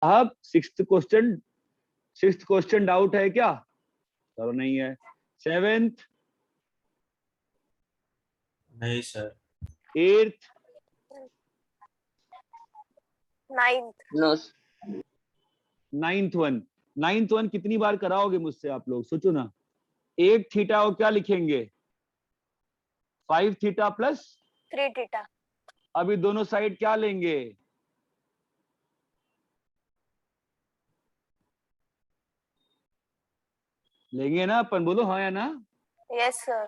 अब sixth question doubt है क्या? सर नहीं है। सेवेंथ, नहीं सर। एट्थ, नाइन्थ वन कितनी बार कराओगे मुझसे आप लोग? सोचो ना। 8 थीटा को क्या लिखेंगे? 5 थीटा प्लस 3 थीटा। अभी दोनों साइड क्या लेंगे? लेंगे ना अपन? बोलो हाँ या ना। Yes sir.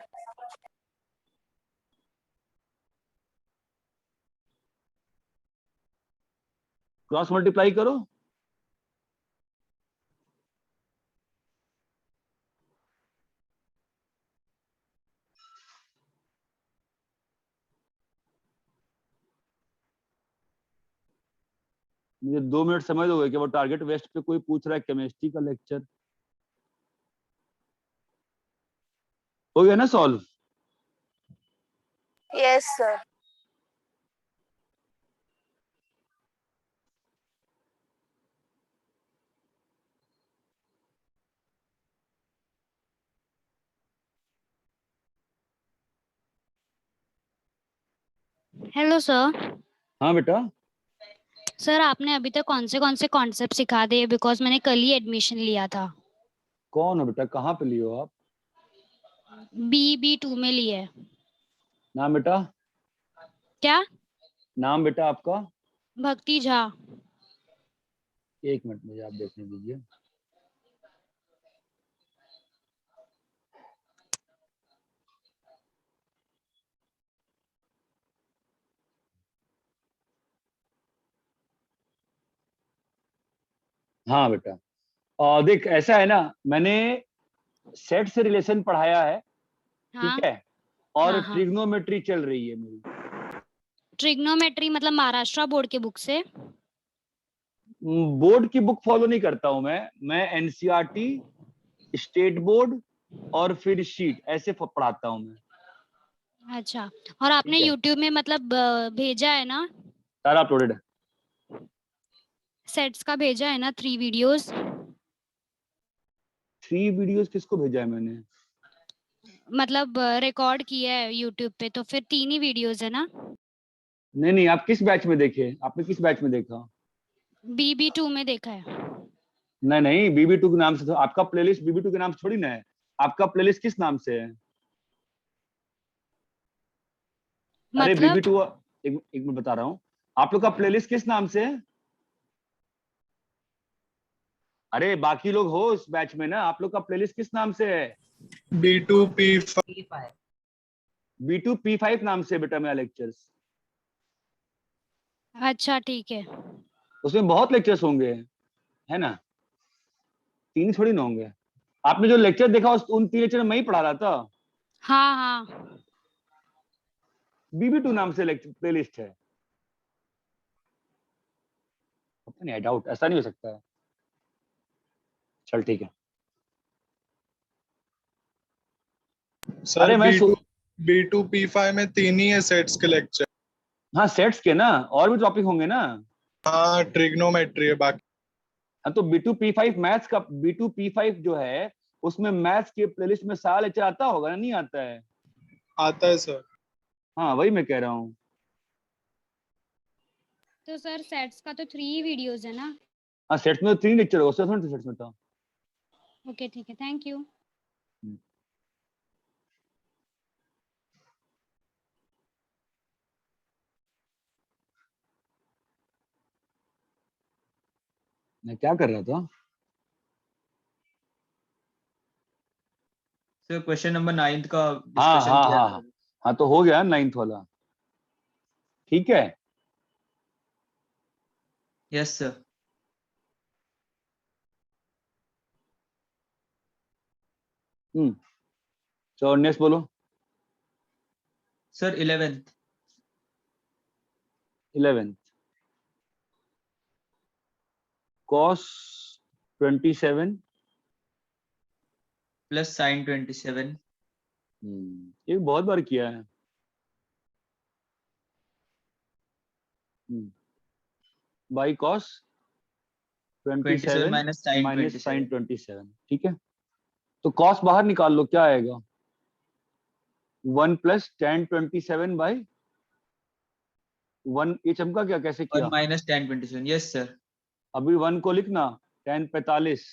क्रॉस मल्टीप्लाई करो। मुझे 2 मिनट समय दोगे कि वो टारगेट वेस्ट पे कोई पूछ रहा है केमिस्ट्री का लेक्चर? हो गया ना solve? Yes sir. Hello sir. हाँ बेटा। सर आपने अभी तक कौन से कॉन्सेप्ट सिखा दिए? बिकॉज मैंने कल ही एडमिशन लिया था। कौन हो बेटा? कहाँ पे लियो आप? BB2 में लिए है। नाम बेटा? क्या? नाम बेटा आपका? भक्ति झा। 1 मिनट मुझे आप देखने दीजिए। हाँ बेटा। देख ऐसा है ना, मैंने सेट से रिलेशन पढ़ाया है। हाँ ठीक है। और हाँ। ट्रिग्नोमेट्री चल रही है मेरी। ट्रिग्नोमेट्री मतलब महाराष्ट्र बोर्ड के बुक से? बोर्ड की बुक फॉलो नहीं करता हूं मैं एनसीईआरटी, स्टेट बोर्ड और फिर शीट ऐसे पढ़ाता हूं मैं। अच्छा। और आपने ठीक है। YouTube में मतलब भेजा है ना? सारा अपलोडेड है। सेट्स का भेजा है ना 3 वीडियोस? 3 वीडियोस किसको भेजा है मैंने? मतलब रिकॉर्ड किया है YouTube पे, तो फिर 3 ही वीडियोस है ना? नहीं नहीं, आप किस बैच में देखे? आपने किस बैच में देखा? BB2 में देखा है। नहीं नहीं, बीबी2 के नाम से तो आपका प्लेलिस्ट बीबी2 के नाम से थोड़ी ना है। आपका प्लेलिस्ट किस नाम से है? अरे मतलब बीबी2, एक मिनट बता रहा हूँ। आप लोग का प्लेलिस्ट किस नाम से है? अरे बाकी लोग हो इस बैच में ना, आप लोग का प्लेलिस्ट किस नाम से है? B2P5। B2P5 नाम से बेटा मेरा लेक्चर्स। अच्छा ठीक है। उसमें बहुत लेक्चर्स होंगे, है ना? 3 थोड़ी ना होंगे। आपने जो लेक्चर देखा उन 3 लेक्चर में मैं ही पढ़ा रहा था। हाँ हाँ। बीबी2 नाम से लेक्चर प्लेलिस्ट है। पता नहीं, डाउट ऐसा नहीं हो सकता है। चल ठीक है। सर अरे मैं B2P5 में 3 ही है सेट्स के लेक्चर। हाँ सेट्स के ना, और भी टॉपिक होंगे ना। हाँ ट्रिग्नोमेट्री है बाकी। हाँ तो B2P5 मैथ्स का B2P5 जो है उसमें मैथ्स के प्लेलिस्ट में सारा लेक्चर आता होगा ना? नहीं आता है? आता है सर। हाँ वही मैं कह रहा हूँ। तो सर सेट्स का तो 3 वीडियोस है ना? हाँ सेट्स में तो 3 लेक्चर होगा, सेट्स में तो। ओके ठीक है, थैंक यू। मैं क्या कर रहा था? सर क्वेश्चन नंबर 9 का हाँ डिस्कशन हाँ किया हाँ था। हाँ। हाँ तो हो गया 9th वाला। ठीक है। Yes sir. तो नेक्स्ट बोलो। Sir 11th 11th cos 27 plus sin 27 ये बहुत बार किया है। By cos 27 minus sin minus 27. Sine 27, ठीक है। तो कॉस बाहर निकाल लो, क्या आएगा? 1 प्लस tan 27 बाई 1। ये चमका क्या, कैसे 1 किया? minus tan 27. Yes, sir. अभी 1 को लिखना, tan 45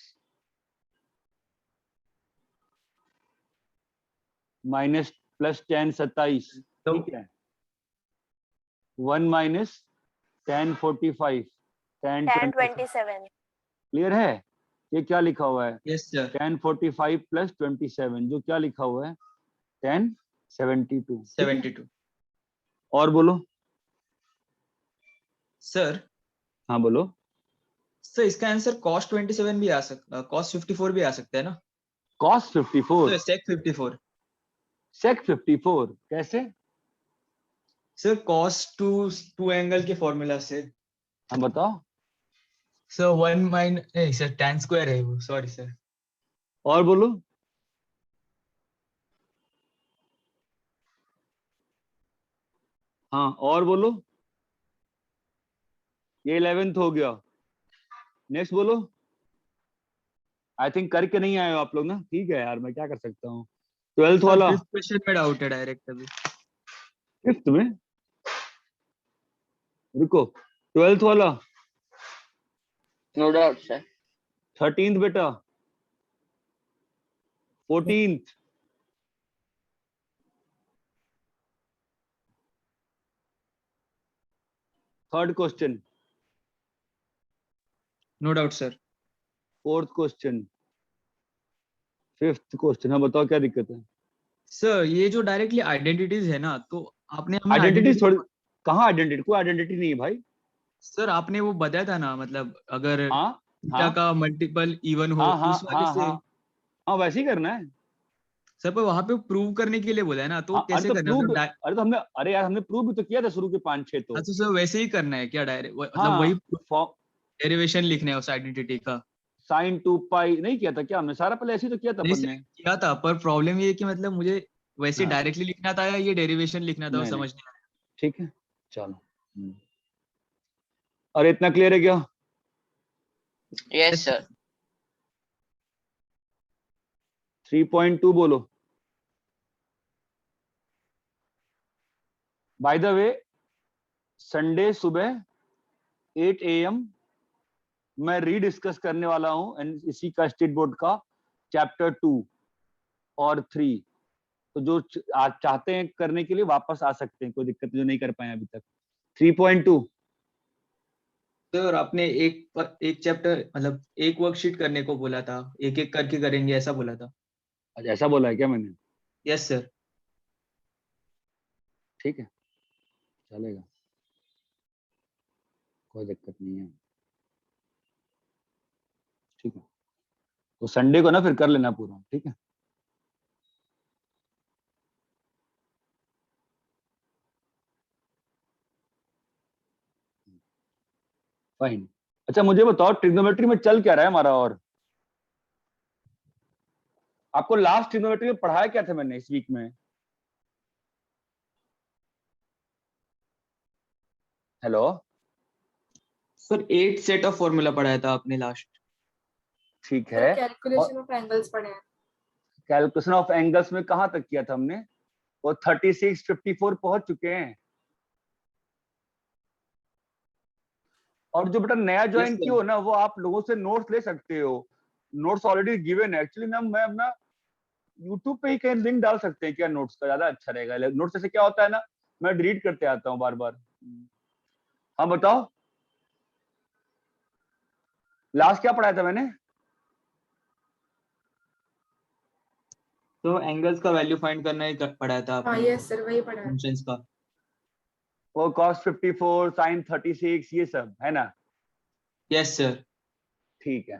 माइनस प्लस tan 27, तो ठीक है। 1 minus tan 45 tan tan 27, 27. Clear है? ये क्या लिखा हुआ है? yes, sir. tan 45 प्लस 27, जो क्या लिखा हुआ है? tan 72, ठीक है? 72. और बोलो। Sir, हाँ बोलो। सर इसका आंसर cos 27 भी आ सकता, cos 54 भी आ सकता है ना? cos 54, sir sec 54. sec 54 कैसे? सर cos टू एंगल के फॉर्मूला से। हाँ बताओ। सर 1 माइन नहीं सर tan स्क्वायर है वो, सॉरी सर। और बोलो। हाँ और बोलो। ये 11th हो गया। नेक्स्ट बोलो। आई थिंक करके नहीं आए हो आप लोग ना, ठीक है यार, मैं क्या कर सकता हूँ। 12th वाला, फिफ्थ क्वेश्चन में डाउट है डायरेक्ट अभी। 5th में रुको। 12th वाला, नो डाउट सर। 13th बेटा, 14th, third question, no doubt sir. 4th question, 5th question. हाँ बताओ क्या दिक्कत है? सर ये जो डायरेक्टली आइडेंटिटीज है ना, तो आपने हमें आइडेंटिटी आइडेंटिटी थोड़ी, कहाँ आइडेंटिटी? कोई आइडेंटिटी नहीं है भाई। सर आपने वो बताया था ना, मतलब अगर हाँ थीटा हाँ का मल्टीपल इवन हो हाँ तो हाँ उस वाले हाँ से। हाँ हाँ, वैसे ही करना है। सर पर वहां पे प्रूव करने के लिए बोला है ना, तो हाँ अरे कैसे तो करना है प्रूव, मतलब अरे तो हमने, अरे यार हमने प्रूव भी तो किया था शुरू के 5-6 तो। अच्छा सर वैसे ही करना है क्या डायरेक्ट, मतलब वही हाँ फॉर्म, डेरिवेशन लिखने है उस आइडेंटिटी का? साइन 2 पाई नहीं किया था क्या हमने? सारा पहले ऐसे ही तो किया था नहीं अपन सर ने। किया था, पर प्रॉब्लम ये है कि मतलब मुझे वैसे हाँ डायरेक्टली लिखना था या ये डेरिवेशन लिखना था, वो नहीं नहीं, समझ नहीं आया। ठीक है चलो। अरे इतना क्लियर है क्या? Yes sir. 3.2 बोलो। बाय द वे, संडे सुबह 8 AM मैं रीडिस्कस करने वाला हूं इसी का स्टेट बोर्ड का चैप्टर 2 और 3। तो जो आज चाहते हैं करने के लिए वापस आ सकते हैं, कोई दिक्कत नहीं, जो नहीं कर पाए अभी तक। 3.2 सर आपने एक चैप्टर मतलब एक वर्कशीट करने को बोला था, एक एक करके करेंगे ऐसा बोला था। अच्छा ऐसा बोला है क्या मैंने? Yes sir. ठीक है चलेगा, कोई दिक्कत नहीं है, ठीक है। तो संडे को ना फिर कर लेना पूरा, ठीक है। फाइन। अच्छा मुझे बताओ ट्रिग्नोमेट्री में चल क्या रहा है हमारा? और आपको लास्ट ट्रिग्नोमेट्री में पढ़ाया क्या था मैंने इस वीक में? Hello sir 8 set of formula पढ़ाया था आपने लास्ट। ठीक है। कैलकुलेशन ऑफ एंगल्स पढ़े हैं। कैलकुलेशन ऑफ एंगल्स में कहां तक किया था हमने? वो 36 54 पहुंच चुके हैं। और जो बेटा नया यस ज्वाइन किए सर। हो ना, वो आप लोगों से नोट्स ले सकते हो। नोट्स ऑलरेडी गिवन है एक्चुअली ना। मैं अपना यूट्यूब पे ही कहीं लिंक डाल सकते हैं क्या नोट्स का? ज्यादा अच्छा रहेगा। नोट्स से क्या होता है ना, मैं डिलीट करते आता हूँ बार बार। हाँ बताओ लास्ट क्या पढ़ाया था मैंने? तो एंगल्स का वैल्यू फाइंड करना ही पढ़ाया था हाँ आपने, यस सर वही पढ़ा है। फंक्शंस का। वो cos 54 sin 36 ये सब है ना? Yes sir. ठीक है।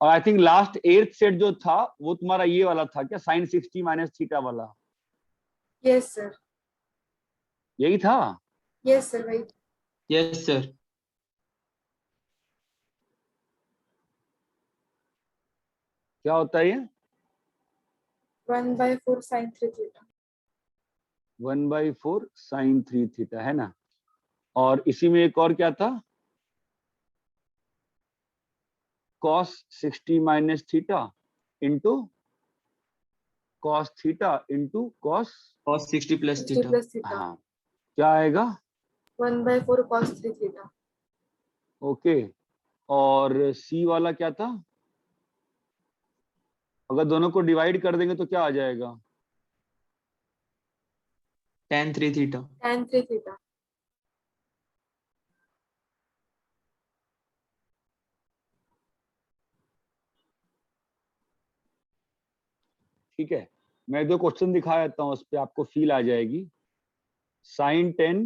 और I think last 8th set जो था वो तुम्हारा ये वाला था क्या, sin 60 माइनस थीटा वाला? Yes sir. यही था। यस सर वही। Yes sir. क्या होता है ये? 1/4 sin 3 थीटा। 1/4 sin 3 थीटा है ना? और इसी में एक और क्या था? cos 60 minus theta into cos theta into cos, cos 60 plus 60 theta. plus theta. हाँ क्या आएगा? 1/4 cos 3 theta. ओके, और C वाला क्या था? अगर दोनों को डिवाइड कर देंगे तो क्या आ जाएगा? tan 3 theta. Tan 3 theta. ठीक है, मैं दो क्वेश्चन दिखा देता हूँ, उस पर आपको फील आ जाएगी। sin 10,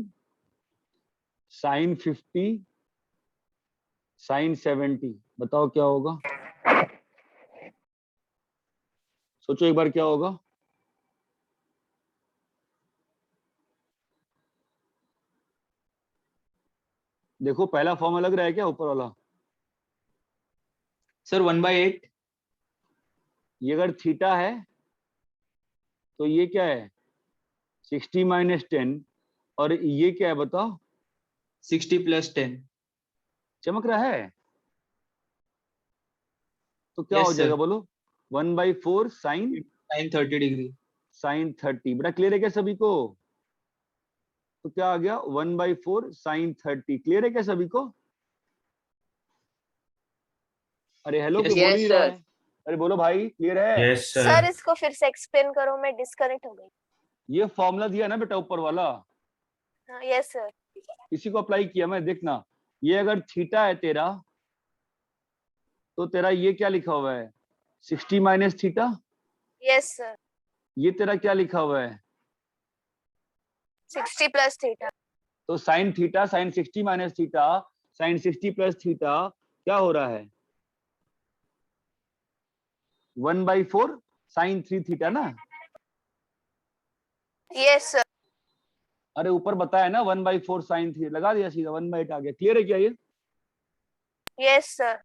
sin 50, sin 70, बताओ क्या होगा? सोचो एक बार क्या होगा? देखो पहला फॉर्मूला लग रहा है क्या ऊपर वाला? सर 1/8. ये अगर थीटा है तो ये क्या है? 60 माइनस 10, और ये क्या है बताओ? 60 plus 10. चमक रहा है? तो क्या Yes, हो जाएगा sir. बोलो? 1/4 साइन Sin 30 degree. साइन 30, बेटा क्लियर है क्या सभी को? तो क्या आ गया? 1/4 साइन 30, क्लियर है क्या सभी को? अरे हेलो, Yes, कोई बोल yes, नहीं रहा sir. है? अरे बोलो भाई, क्लियर है? Yes sir sir. इसको फिर से एक्सप्लेन करो, मैं डिस्कनेक्ट हो गई। ये फॉर्मूला दिया ना बेटा ऊपर वाला, हाँ यस सर। इसी को अप्लाई किया मैं। देखना, ये अगर थीटा है तेरा, तो तेरा ये क्या लिखा हुआ है? 60 माइनस थीटा। Yes sir. ये तेरा क्या लिखा हुआ है? 60 प्लस थीटा। तो sine theta, sine 60 minus theta, sine 60 plus theta क्या हो रहा है? 1/4 साइन 3 थीटा ना। Yes sir. अरे ऊपर बताया ना 1/4 साइन 3, लगा दिया सीधा, 1/8 आ गया। क्लियर है क्या ये? Yes sir.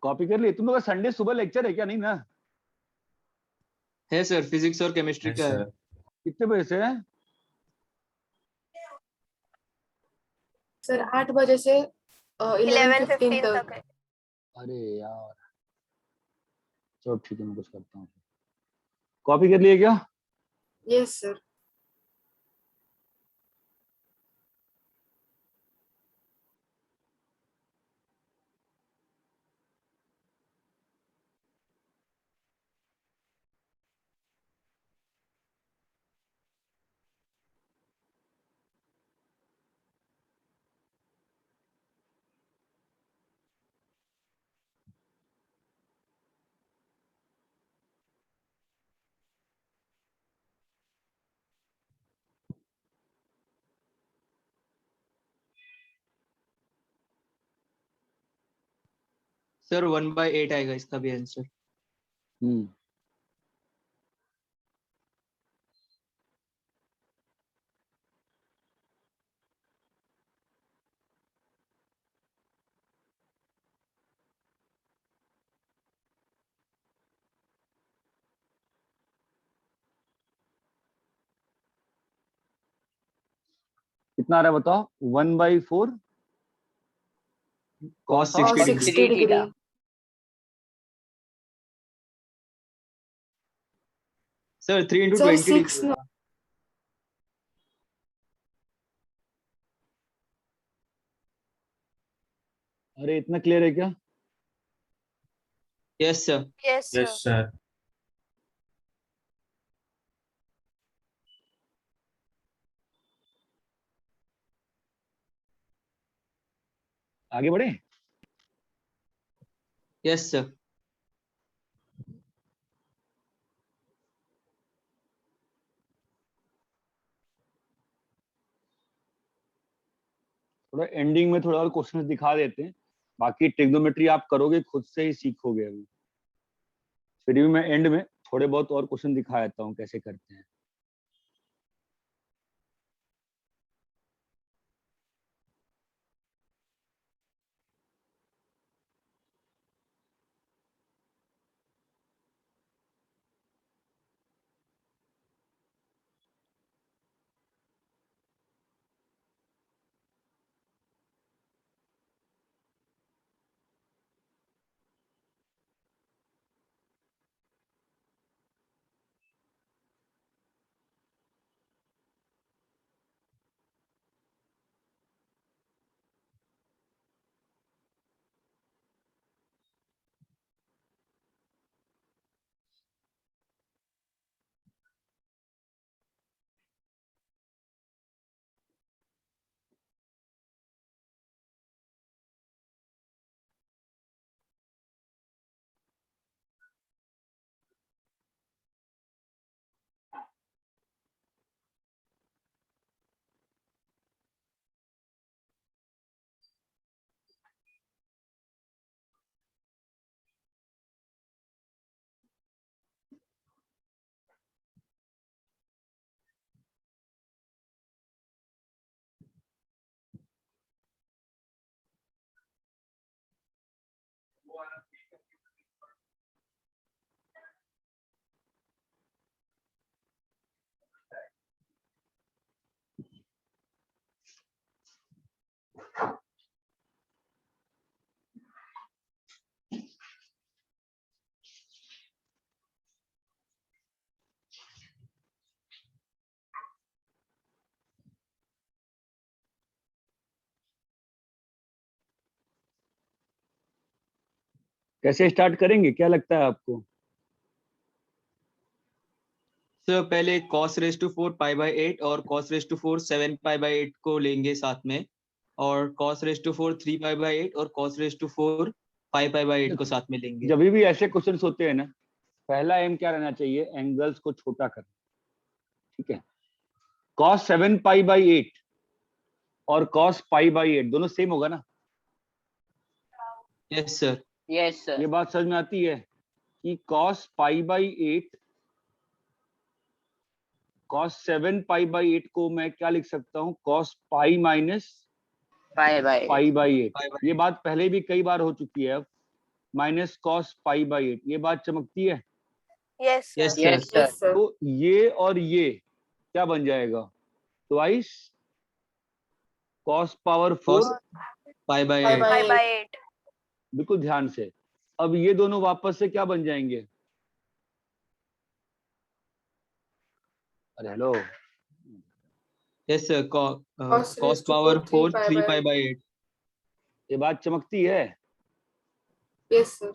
कॉपी कर लिए तुम लोग? संडे सुबह लेक्चर है क्या? नहीं ना? है सर, फिजिक्स और केमिस्ट्री यस का है. सर। कितने बजे से है? सर 8 बजे से 11:15 11:15 तक. तक है। अरे यार, चलो ठीक है, मैं कुछ करता हूँ। कॉपी कर लिए क्या? Yes sir. सर 1/8 आएगा इसका भी आंसर. हम्म, कितना आ रहा है बताओ? 1/4 Cos Cos 60 60 degree. degree. Sir 3 into Sir 20 6 degree. no. अरे इतना क्लियर है क्या? Yes sir. Yes yes sir. Sir. आगे बढ़े? Yes sir. थोड़ा एंडिंग में थोड़ा और क्वेश्चंस दिखा देते हैं, बाकी ट्रिग्नोमेट्री आप करोगे खुद से ही सीखोगे। अभी फिर भी मैं एंड में थोड़े बहुत और क्वेश्चन दिखा देता हूँ कैसे करते हैं। कैसे स्टार्ट करेंगे, क्या लगता है आपको? सर पहले cos raise to 4 pi by 8 और cos raise to 4 7 pi by 8 को लेंगे साथ में, और cos raise to 4 3 pi by 8 और cos raise to 4 5 pi by 8 को साथ में लेंगे। जब भी ऐसे क्वेश्चंस होते हैं ना, पहला एम क्या रहना चाहिए, एंगल्स को छोटा करना। ठीक है, cos 7 पाई बाई 8 और cos पाई बाई 8 दोनों सेम होगा ना? Yes sir. Yes sir. ये बात समझ में आती है कि cos pi by 8 cos 7 pi by 8 को मैं क्या लिख सकता हूँ, cos pi minus pi by pi by 8। Pi by ये बात पहले भी कई बार हो चुकी है। अब माइनस cos पाई बाई 8, ये बात चमकती है। Yes, sir. Yes yes sir. Sir. Yes, sir. तो ये और ये क्या बन जाएगा, twice cos power 4 cos pi by Pi 8। by Pi by 8. 8. बिल्कुल ध्यान से। अब ये दोनों वापस से क्या बन जाएंगे, अरे hello, yes sir. Cos cos raised to power 4 4 3 pi 3 by pi 8. By 8। ये बात चमकती है। Yes, sir.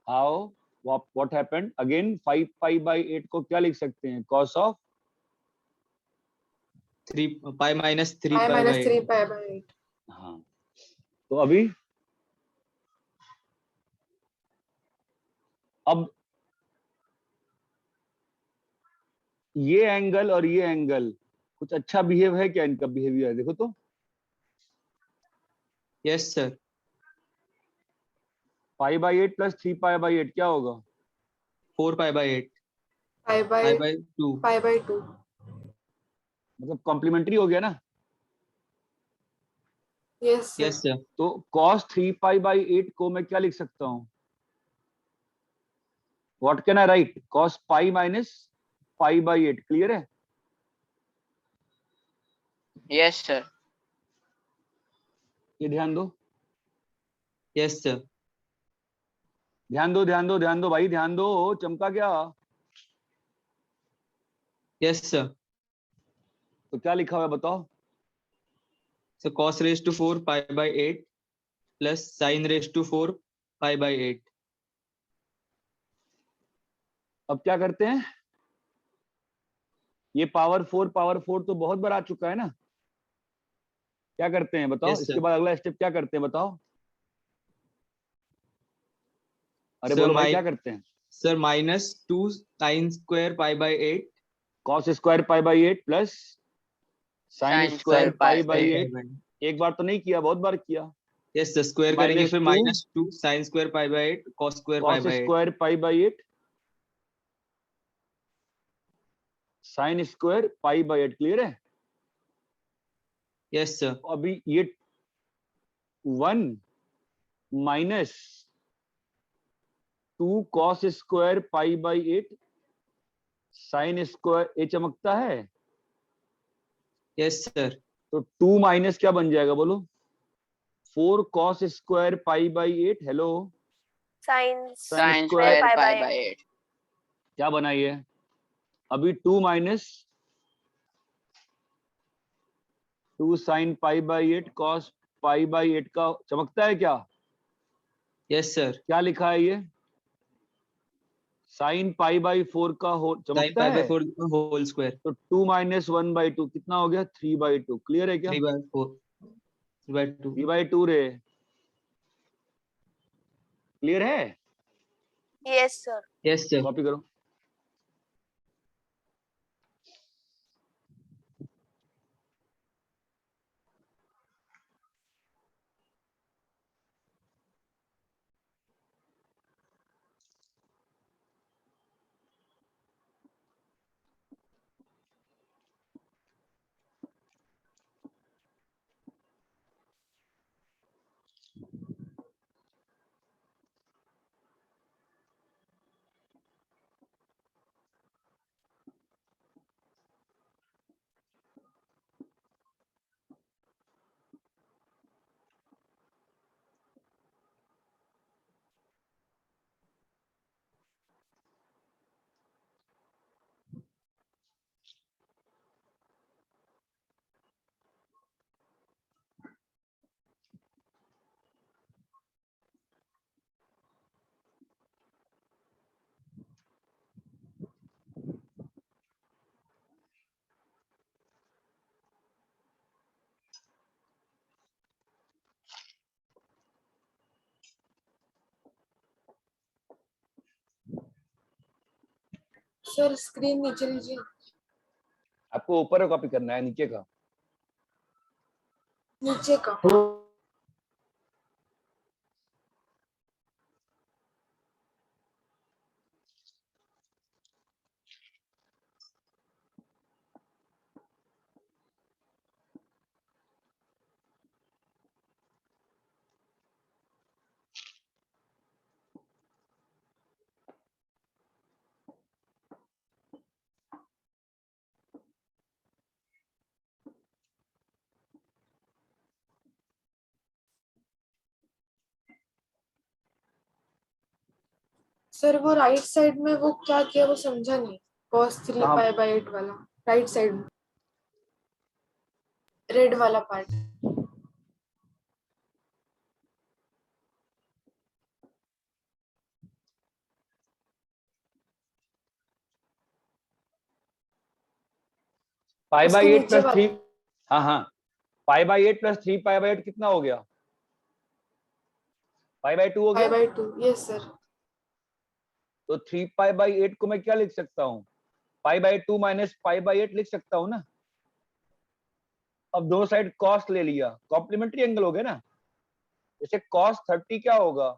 How, what happened again, 5 pi by 8 को क्या लिख सकते हैं, cos of 3 pi minus 3 Pi pi minus by 3 8। pi by 8. हाँ। तो अभी अब ये एंगल और ये एंगल कुछ अच्छा बिहेव है क्या, इनका बिहेवियर देखो तो। Yes sir. Pi by 8 plus 3 pi by 8 क्या होगा, 4 pi by 8 Pi by pi by 2। pi by 2. मतलब कॉम्प्लीमेंट्री हो गया ना। Yes, sir. Yes sir. तो cos 3 पाई बाई 8 को मैं क्या लिख सकता हूँ, what can I write, cos pi minus pi by 8। Clear है? Yes sir. ये ध्यान दो, यस सर। ध्यान दो, ध्यान दो, ध्यान दो भाई, ध्यान दो, चमका क्या? Yes sir. तो क्या लिखा हुआ है बताओ। So cos raised to 4 pi by 8 plus sin raised to 4 pi by 8. अब क्या करते हैं, ये पावर 4 तो बहुत बार आ चुका है ना। क्या करते हैं बताओ, Yes, इसके sir. बाद अगला स्टेप क्या करते हैं बताओ। अरे Sir, बोलो भाई my- क्या करते हैं? Sir -2 sin square pi by 8 cos square pi by 8 plus sign Sin square square pi pi by by 8। एक बार तो नहीं किया, बहुत बार किया। यस सर, स्क्वायर करेंगे फिर -2 -2 sin square pi by 8 cos square pi cos by 8 square pi by 8 sine square pi by 8। Clear है? Yes sir. अभी ये 1 minus 2 cos square pi by 8 sine square, ये चमकता है यस सर। तो 2 minus क्या बन जाएगा बोलो? 4 cos square pi by 8। Hello, Sin Sin square square pi pi by by 8. 8. क्या बना ये? अभी 2 minus 2 sine pi by 8 cos pi by 8 का चमकता है क्या? Yes sir. क्या लिखा है ये? साइन पाई बाई 4 का sin चमकता pi by है। 4 होल स्क्वायर तो 2 माइनस 1/2 कितना हो गया? 3/2। क्लियर है क्या? 3/4 3/2 रे। क्लियर है? Yes, sir. Yes sir. Copy करो। सर स्क्रीन नीचे लीजिए। आपको ऊपर कॉपी करना है नीचे का? नीचे का। सर वो राइट साइड में वो क्या किया वो समझा नहीं। cos 3 हाँ। pi by 8 वाला राइट साइड में रेड वाला पार्ट। पाई उसके बाई 8 नीचे प्लस 3। वाला। हाँ हाँ, पाई बाई 8 प्लस 3 पाई बाई 8 कितना हो गया? पाई बाई 2 हो pi गया। by 2 yes sir. तो 3 पाई बाई 8 को मैं क्या लिख सकता हूँ? Pi by 2 minus pi by 8 लिख सकता हूँ ना। अब दो साइड कॉस ले लिया, कॉम्प्लीमेंट्री एंगल हो गया ना। जैसे cos 30 क्या होगा?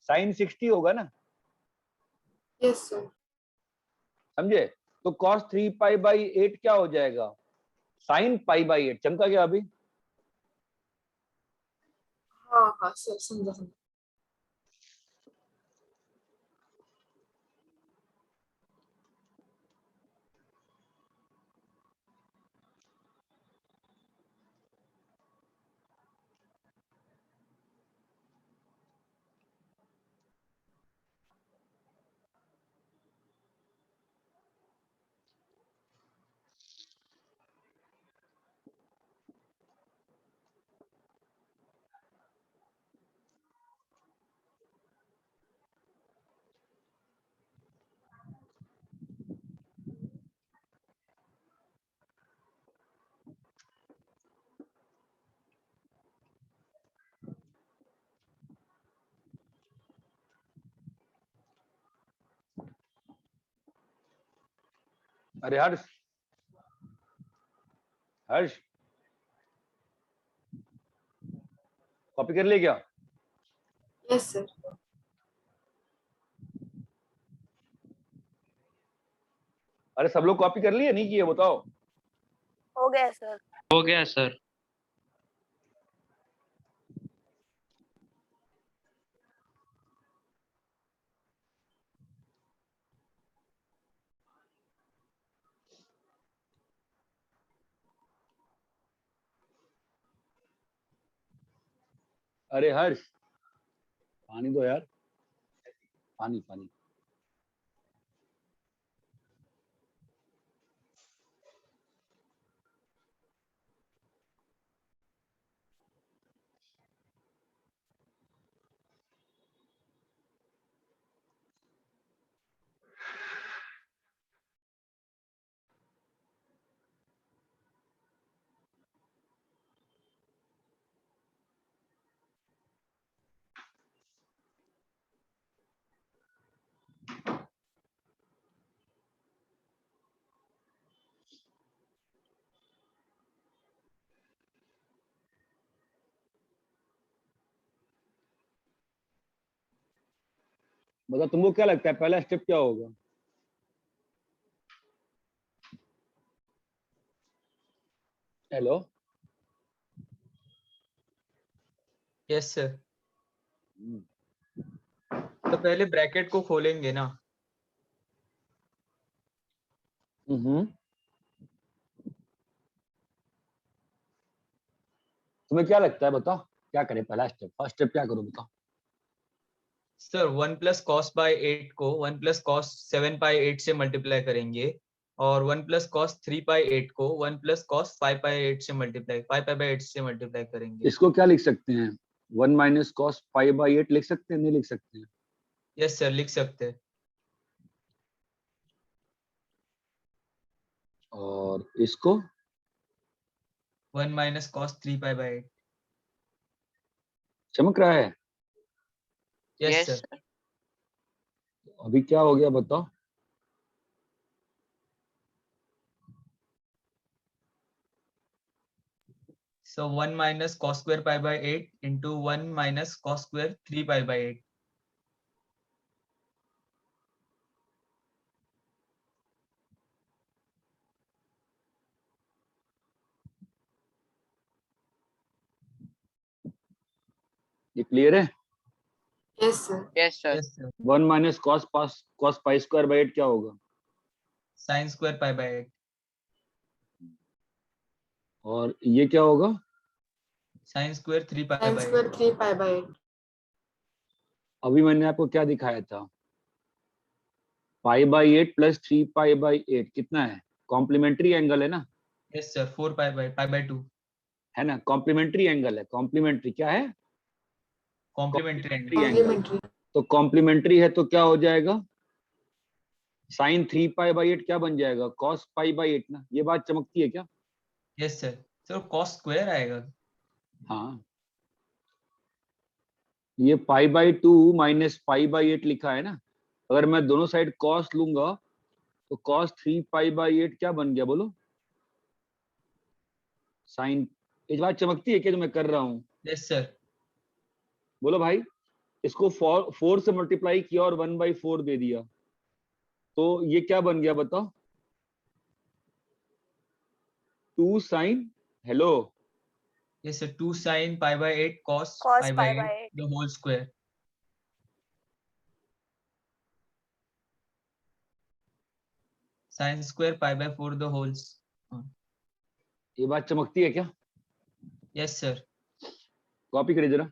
साइन 60 होगा ना। Yes sir. समझे? तो cos 3 पाई बाई 8 क्या हो जाएगा? Sine pi by 8। चमका क्या अभी? हाँ हाँ सर समझा समझा। अरे हर्ष, हर्ष कॉपी कर लिए क्या? Yes sir. अरे सब लोग कॉपी कर लिए नहीं किए बताओ? हो गया सर। हो गया सर। अरे हर्ष पानी दो यार, पानी पानी। मतलब तुमको क्या लगता है पहला स्टेप क्या होगा? हेलो। Yes sir. तो पहले ब्रैकेट को खोलेंगे ना। तुम्हें क्या लगता है बताओ क्या करें? पहला स्टेप, फर्स्ट स्टेप क्या करो बताओ? सर 1 प्लस कॉस बाय 8 को 1 प्लस कॉस 7 बाय 8 से मल्टीप्लाई करेंगे और 1 प्लस कॉस 3 बाय 8 को 1 प्लस कॉस 5 बाय 8 से मल्टीप्लाई 5 पाई बाय 8 से मल्टीप्लाई करेंगे। इसको क्या लिख सकते हैं? 1 माइनस कॉस 5/8 लिख सकते हैं? नहीं लिख सकते हैं? यस सर लिख सकते हैं। और इसको 1 माइनस कॉस 3 पाई बाय 8। चमक रहा है? Yes yes sir. सर। अभी क्या हो गया बताओ? So 1 minus cos square pi by 8 into 1 minus cos square 3 pi by 8. ये क्लियर है? Yes sir. Yes sir. Yes sir. 1 minus cos pi square by 8 क्या होगा? Sin square pi by 8. और ये क्या होगा? Sin square 3 pi sine by 8. Square 3 pi by 8। अभी मैंने आपको क्या दिखाया था? π/8 प्लस 3π/8 कितना है? कॉम्प्लीमेंट्री एंगल है ना? Yes sir. 4 pi by 2. है ना? कॉम्प्लीमेंट्री एंगल है। कॉम्प्लीमेंट्री क्या है? Complementary angle. कॉम्प्लीमेंट्री। तो कॉम्प्लीमेंट्री है तो क्या हो जाएगा? साइन 3π/8 क्या बन जाएगा? कॉस π/8 ना। ये बात चमकती है क्या? Yes sir. So cos square आएगा। हाँ, ये π/2 माइनस π/8 लिखा है ना। अगर मैं दोनों साइड कॉस लूंगा तो कॉस 3π/8 क्या बन गया बोलो? साइन। इस बात चमकती है क्या जो मैं कर रहा हूँ? Yes sir. बोलो भाई। इसको 4 से मल्टीप्लाई किया और 1/4 दे दिया तो ये क्या बन गया बताओ? 2 sign. Hello. Yes sir. 2 sin pi by 8 cos Cos pi by pi 8 by 8. the whole square. Sin square pi by 4 the whole. ये बात चमकती है क्या? Yes sir. कॉपी करिए जरा।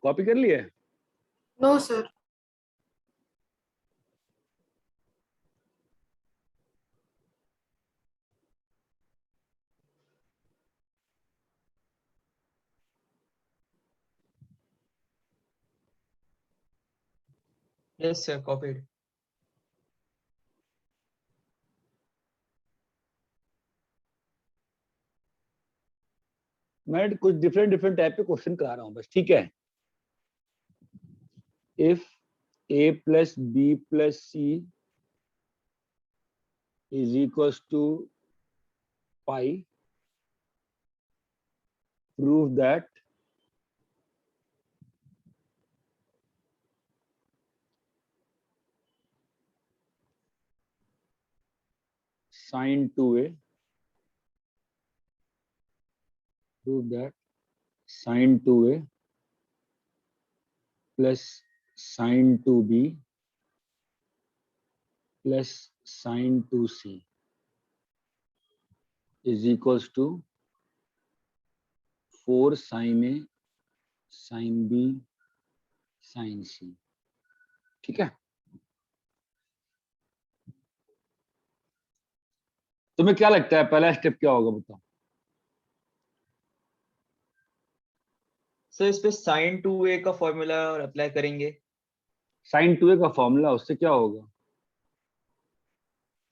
कॉपी कर लिए? No sir. Yes, sir. Copied. मैं कुछ डिफरेंट टाइप के क्वेश्चन करा रहा हूँ बस, ठीक है। If a plus b plus c is equals to pi, prove that sin 2a, prove that sin 2a plus sin 2b plus sin 2c is equals to 4 sin a sin b sin c, ठीक है। तुम्हें क्या लगता है पहला step क्या होगा बताओ? सर इस पे sin 2a का फॉर्मूला अप्लाई करेंगे। sin 2a का फॉर्मूला, उससे क्या होगा?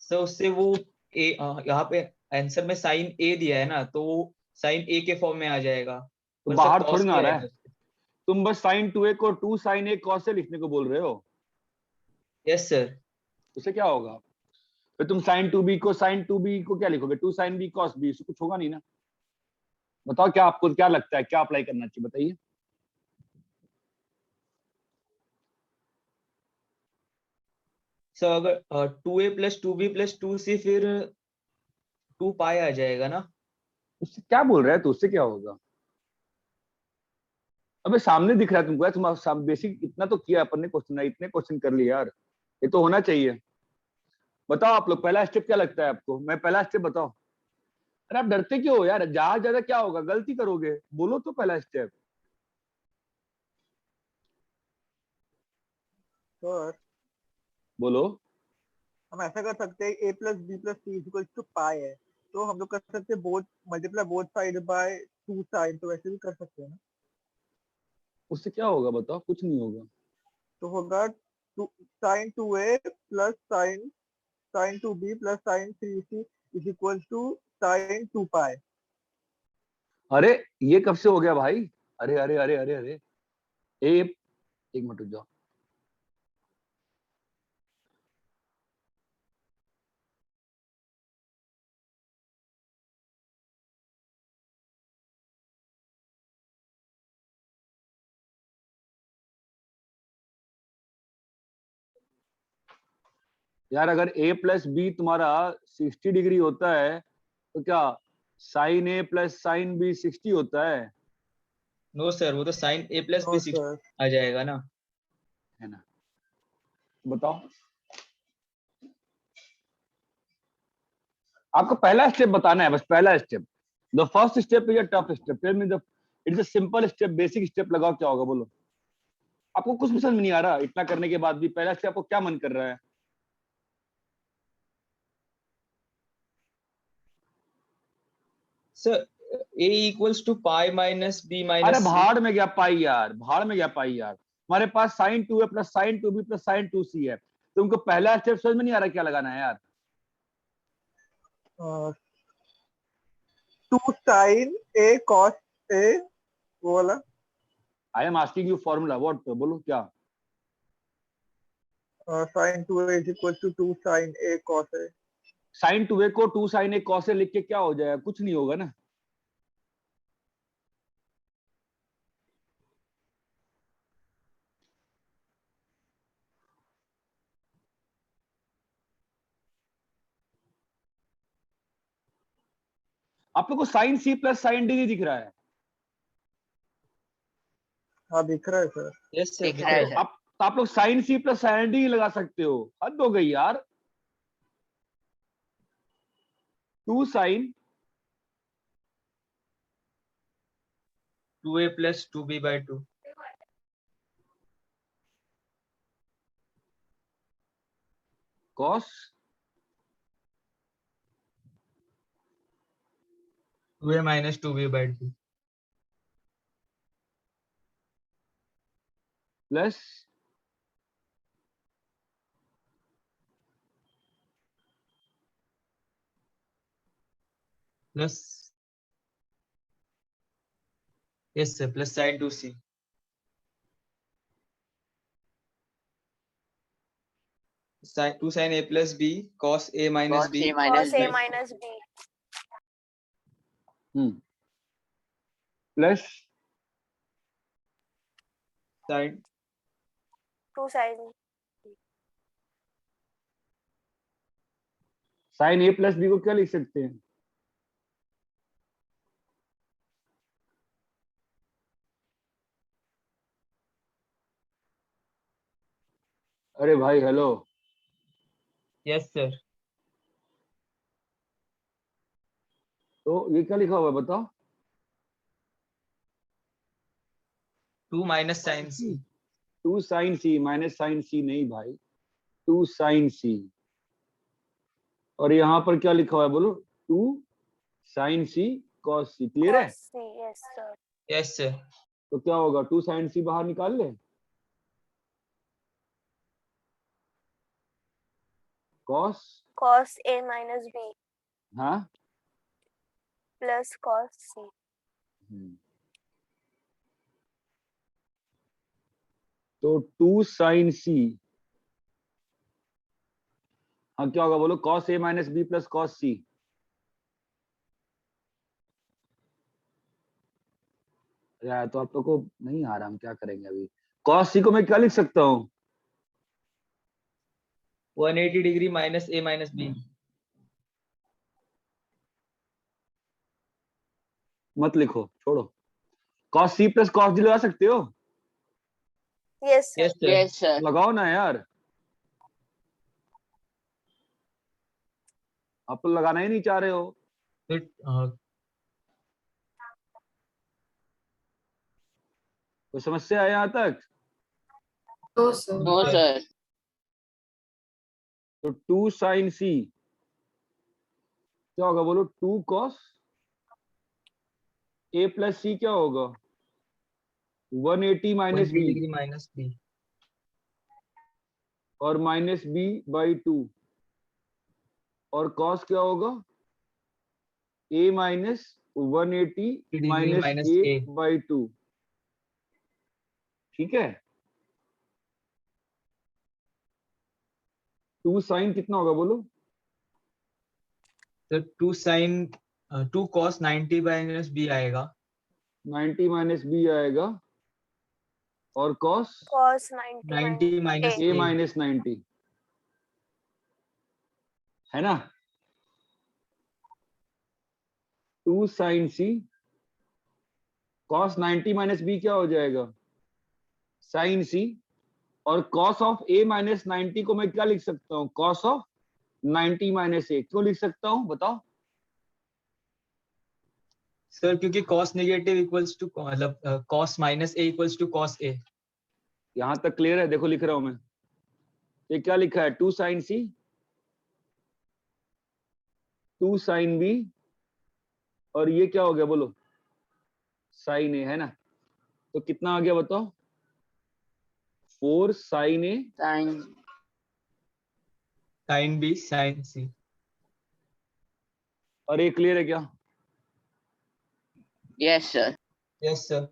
सर उससे वो यहाँ पे आंसर में sin a दिया है ना, तो वो sin a के फॉर्म में आ जाएगा। तो पर बाहर सर थोड़ी cos ना आ भी रहा है, रहेगा। तुम बस sin 2a को 2 sin a cos से लिखने को बोल रहे हो। Yes sir. उससे क्या होगा? फिर तुम sin 2b को क्या लिखोगे? 2 sin b cos b, इससे कुछ होगा नहीं ना। बताओ क्या आपको क्या लगता है, क्या अप्लाई करना चाहिए बताइए। सर अगर 2a plus 2b plus 2c फिर 2 पाई आ जाएगा ना। उससे क्या बोल रहा है, तो उससे क्या होगा? अबे सामने दिख रहा है तुमको यार, तुम बेसिक इतना तो किया अपन ने क्वेश्चन, इतने क्वेश्चन कर लिए यार, ये तो होना चाहिए। बताओ आप लोग पहला स्टेप क्या लगता है आपको? मैं पहला स्टेप बताओ। अरे आप डरते क्यों हो यार? जहां ज्यादा क्या होगा, गलती करोगे, बोलो तो पहला स्टेप। सर बोलो। हम ऐसा कर सकते हैं a plus B plus C equal to pi है, तो हम लोग कर सकते हैं both multiply both side by 2 sine, तो वैसे भी कर सकते हैं ना। उससे क्या होगा बताओ? कुछ नहीं होगा। तो होगा sine 2a plus sine 2b plus sine 3c is equal to sine 2 pi. अरे ये कब से हो गया भाई? अरे अरे अरे अरे अरे एक मिनट रुक जाओ। यार अगर a प्लस बी तुम्हारा 60 डिग्री होता है तो क्या sine a plus sine b 60 होता है? नो सर, वो तो sin a plus no b 60 sir. आ जाएगा ना। है ना? बताओ आपको पहला स्टेप बताना है, बस पहला step. The first step is a tough step, tell me the it's a simple step, basic step लगाओ, क्या होगा बोलो। आपको कुछ भी समझ नहीं आ रहा इतना करने के बाद भी? पहला स्टेप आपको क्या मन कर रहा है? Sir a equals to pi minus b अरे माइनस c। भाड़ में गया पाई यार, भाड़ में गया पाई यार। हमारे पास sine 2a plus sine 2b plus sine 2c है। तुमको पहला स्टेप समझ में नहीं आ रहा क्या लगाना है यार? 2 साइन a cos a, वो वाला। I am asking you formula what, बोलो क्या? Sine 2a is equal to 2 sine a cos a। Sine 2a को 2 साइन a cos a लिख के क्या हो जाएगा? कुछ नहीं होगा ना। आप लोग को sine C plus sine D नहीं दिख रहा है? हाँ दिख रहा है सर। यस सर, दिख दिख रहा रहा है है। सर। आप लोग sine C plus sine D लगा सकते हो, हद हो गई यार। 2 sine 2a plus 2b by 2। Cos 2a minus 2b by 2 plus plus yes sir plus sin 2c sin 2 sin a plus b cos a minus Cos b A minus Cos A B. minus B. Plus sin 2 sin. Sine A plus B को क्या लिख सकते हैं? अरे भाई hello, yes sir तो ये क्या लिखा हुआ है बताओ? 2 minus sin c 2 साइन सी माइनस साइन सी नहीं भाई, 2 साइन सी। और यहाँ पर क्या लिखा हुआ है बोलो? 2 साइन सी कॉस सी। क्लियर है? Cos C. Yes, sir. yes sir तो क्या होगा? 2 साइन सी बाहर निकाल ले, cos, Cos A minus B हाँ plus cos C. तो 2 साइन सी, हाँ क्या होगा बोलो? Cos A minus B plus cos सी। यार तो आप लोग को नहीं आ रहा, हम क्या करेंगे अभी? कॉस सी को मैं क्या लिख सकता हूँ? 180 degree minus a minus b मत लिखो, छोड़ो। Cos C plus cos D लगा सकते हो? Yes, sir. yes sir Yes, sir. लगाओ ना यार, आप तो लगाना ही नहीं चाह रहे हो। फिर कोई समस्या है यहाँ तक? No sir. No, sir. तो 2 साइन सी क्या होगा बोलो? 2 कॉस ए प्लस सी क्या होगा? 180 minus 180 B degree minus b और माइनस बी बाई 2, और कॉस क्या होगा? A minus 180 degree minus minus A a by 2। ठीक है? 2 साइन कितना होगा बोलो? तो 2 sin 2 cos 90 minus b आएगा 90 माइनस बी आएगा, और cos Cos 90 90 minus minus A. A a minus 90, है ना? 2 साइन सी कॉस 90 माइनस बी क्या हो जाएगा? साइन सी। और कॉस ऑफ ए माइनस 90 को मैं क्या लिख सकता हूँ? Cos of 90 minus A. क्यों लिख सकता हूँ बताओ? सर क्योंकि cos नेगेटिव इक्वल्स टू मतलब cos minus a equals to cos a यहां तक क्लियर है? देखो लिख रहा हूं मैं, ये क्या लिखा है? 2 साइन सी 2 साइन बी, और ये क्या हो गया बोलो? साइन ए, है ना? तो कितना आ गया बताओ? 4 साइन ए Sin. sin b sin c और ये क्लियर है क्या? Yes, sir. yes sir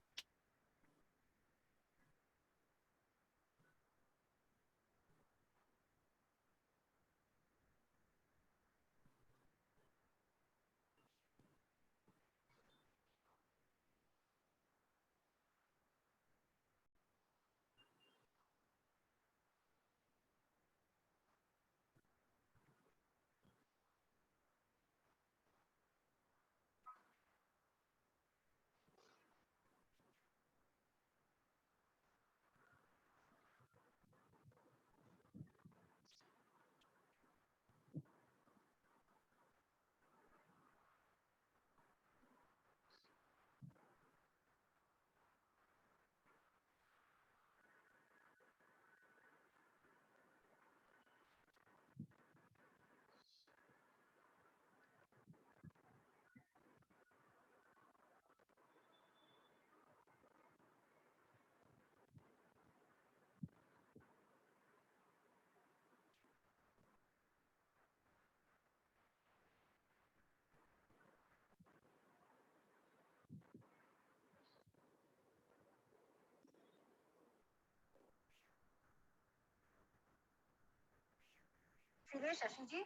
इसीलिए शशि जी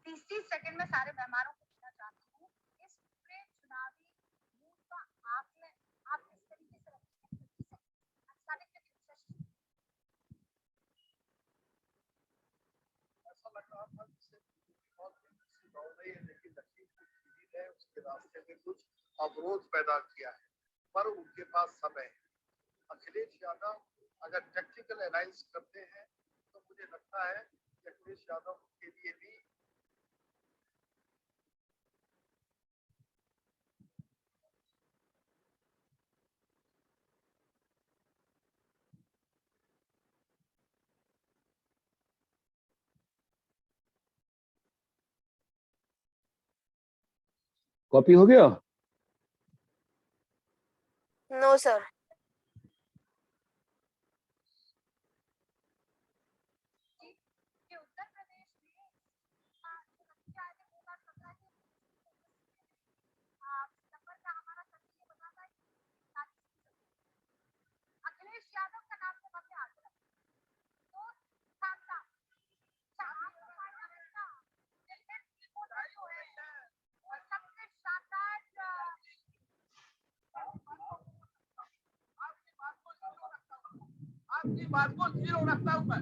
30 सेकंड में सारे मेहमानों को देना चाहती हूँ। इस पूरे चुनावी मूड का आप किस तरीके से रखते हैं? 30 सेकंड स्टार्टिंग में शशि जी। ऐसा लग रहा था जैसे बहुत सी दौड़ रही है, लेकिन लखीमपुर खीरी ने उसके रास्ते में कुछ अवरोध पैदा किया है, पर उनके पास समय है। अखिलेश यादव अगर टेक्निकल एनालिसिस करते हैं तो मुझे लगता है कि अखिलेश यादव के लिए भी कॉपी हो गया? No sir. कि उत्तर प्रदेश में जो नतीजा आया वो बात लग रहा है कि सितंबर का हमारा सर्वे ये बताता है कि अखिलेश यादव का नाम जब हमने आता है तो शानदार सबसे शानदार आपकी बात को जीरो रखता हूं मैं,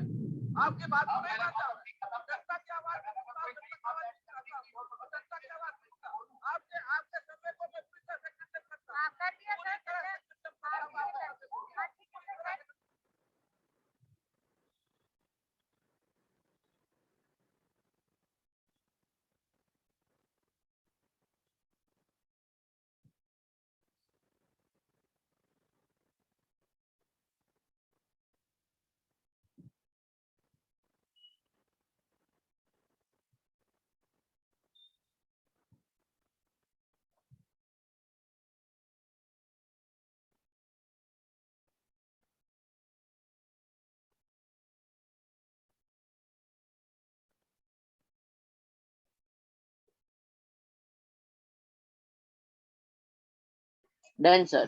आपकी बात को नहीं रखता हूं। जनता की आवाज आपके समय को मैं फिर से करता हूं। कर दिया सर। Done sir.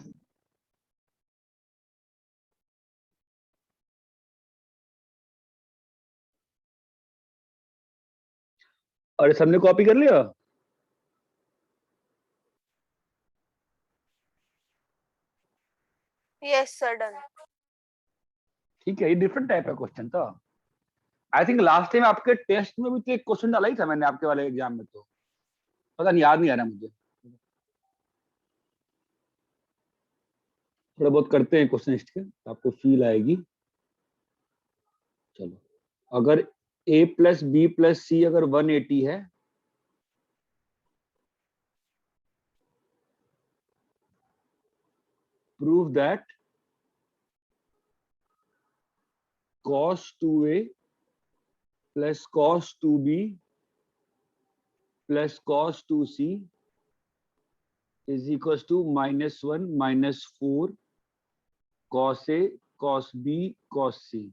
अरे सबने कॉपी कर लिया? Yes sir, done. ठीक है, ये डिफरेंट टाइप का क्वेश्चन था। आई थिंक लास्ट टाइम आपके टेस्ट में भी तो एक क्वेश्चन डाला ही था मैंने आपके वाले एग्जाम में, तो पता नहीं, याद नहीं आ रहा मुझे। थोड़ा बहुत करते हैं क्वेश्चन के, आपको फील आएगी। चलो, अगर a प्लस बी प्लस सी अगर 180 है, prove that cos 2a plus cos 2b plus cos 2c is equals to -1 -4 cos a cos b cos c।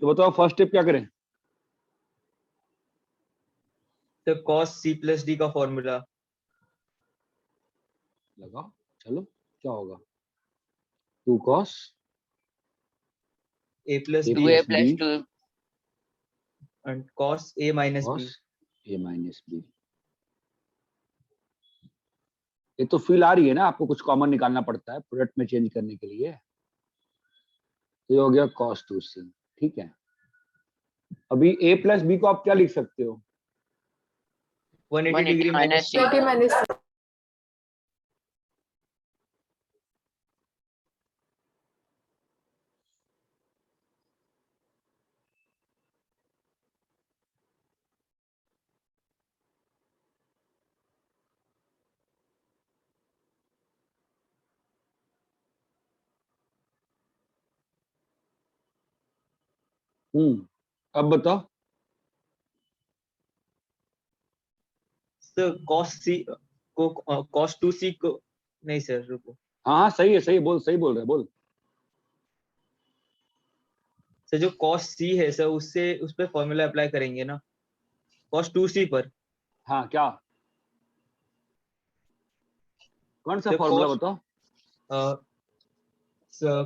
तो बताओ फर्स्ट स्टेप क्या करें? तो cos c plus d का फॉर्मूला। लगाओ, चलो क्या होगा? 2 cos a plus A b 2a plus plus B 2 and cos a minus b। cos A minus B। ये तो फील आ रही है ना, आपको कुछ कॉमन निकालना पड़ता है प्रोडक्ट में चेंज करने के लिए। तो ये हो गया cos 2c, ठीक है। अभी a प्लस बी को आप क्या लिख सकते हो? 180 degree 180 minus minus c। c। Theta minus अब बताओ। सर cos c को cos 2c को नहीं सर रुको। हाँ हाँ सही है, सही बोल रहे बोल। सर जो cos c है सर उससे उस पर फॉर्मूला अप्लाई करेंगे ना cos 2c पर। हाँ क्या, कौन सा तो फॉर्मूला cos बताओ?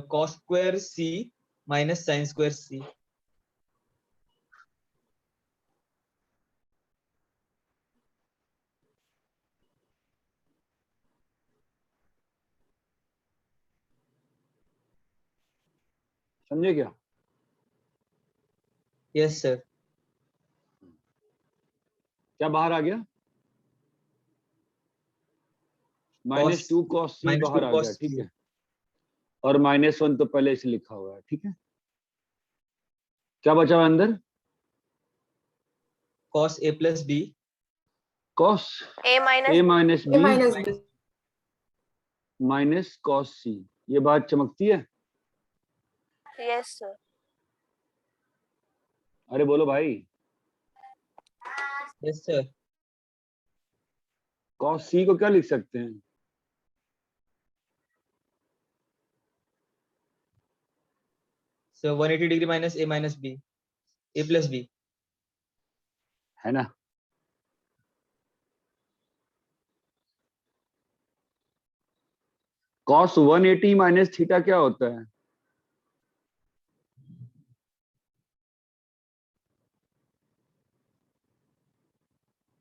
cos square c minus sin square c। समझे क्या? Yes sir. क्या बाहर आ गया? cos -2 cos c minus बाहर 2 आ cos गया, ठीक c। है। और -1 तो पहले से लिखा हुआ है, ठीक है। क्या बचा हुआ अंदर? cos a plus b cos A minus a minus A b minus B minus cos c। ये बात चमकती है? yes sir. अरे बोलो भाई। Yes sir. cos c को क्या लिख सकते हैं? Sir 180 degree minus a minus b a plus b। है ना? cos 180 माइनस थीटा क्या होता है?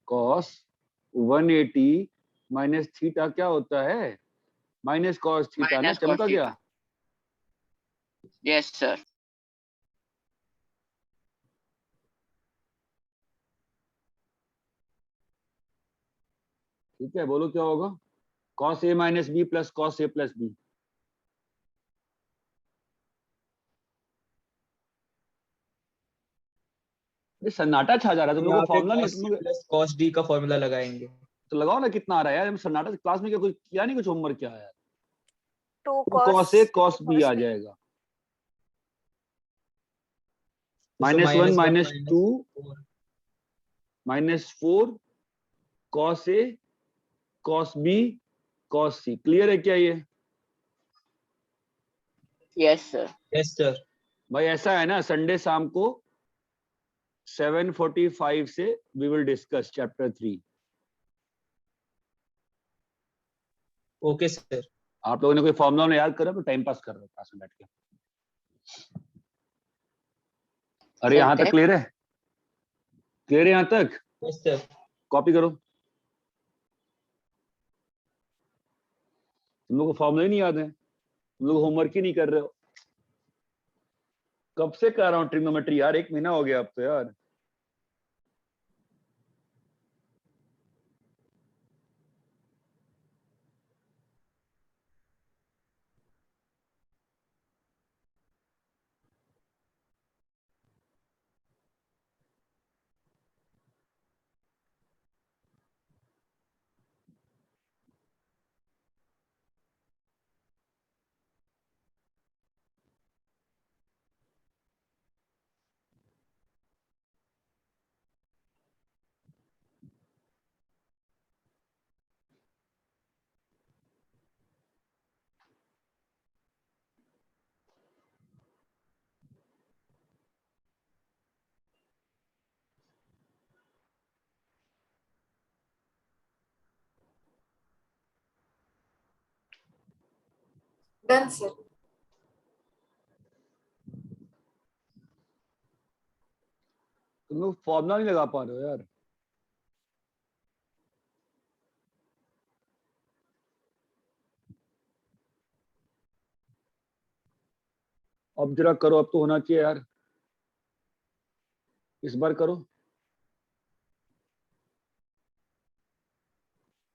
cos 180 माइनस थीटा क्या होता है? माइनस cos थीटा ना, minus cos चमका गया? theta। Yes sir। ठीक है, बोलो क्या होगा? cos a minus B plus cos a plus B. सन्नाटा छा जा रहा है, तुम लोग को यहाँ पे फॉर्मूला नहीं, cos तुम c लोग प्लस cos d का फॉर्मूला लगाएंगे। तो लगाओ ना, कितना आ रहा है यार? सन्नाटा क्लास में क्या कुछ किया नहीं, कुछ होमवर्क क्या है यार? 2 cos a cos b uh B. जाएगा। तो -1 -1 -2 4 -4 cos a cos b cos c। Clear है क्या ये? Yes sir। Yes sir. भाई ऐसा है ना, संडे शाम को 7:45 से we will discuss chapter 3। Okay sir. आप लोगों ने कोई फॉर्मूला ने याद करा तो टाइम पास कर रहे हो क्लास में बैठ के? अरे यहाँ तक क्लियर है? क्लियर है यहाँ तक? Yes sir. कॉपी करो। तुम लोग को फॉर्मूला ही नहीं याद है, तुम लोग होमवर्क ही नहीं कर रहे हो। कब से कर रहा हूँ ट्रिग्नोमेट्री यार, 1 महीना हो गया अब तो यार। Done sir. तुम लोग फॉर्मूला नहीं लगा पा रहे हो यार। अब जरा करो, अब तो होना चाहिए यार, इस बार करो।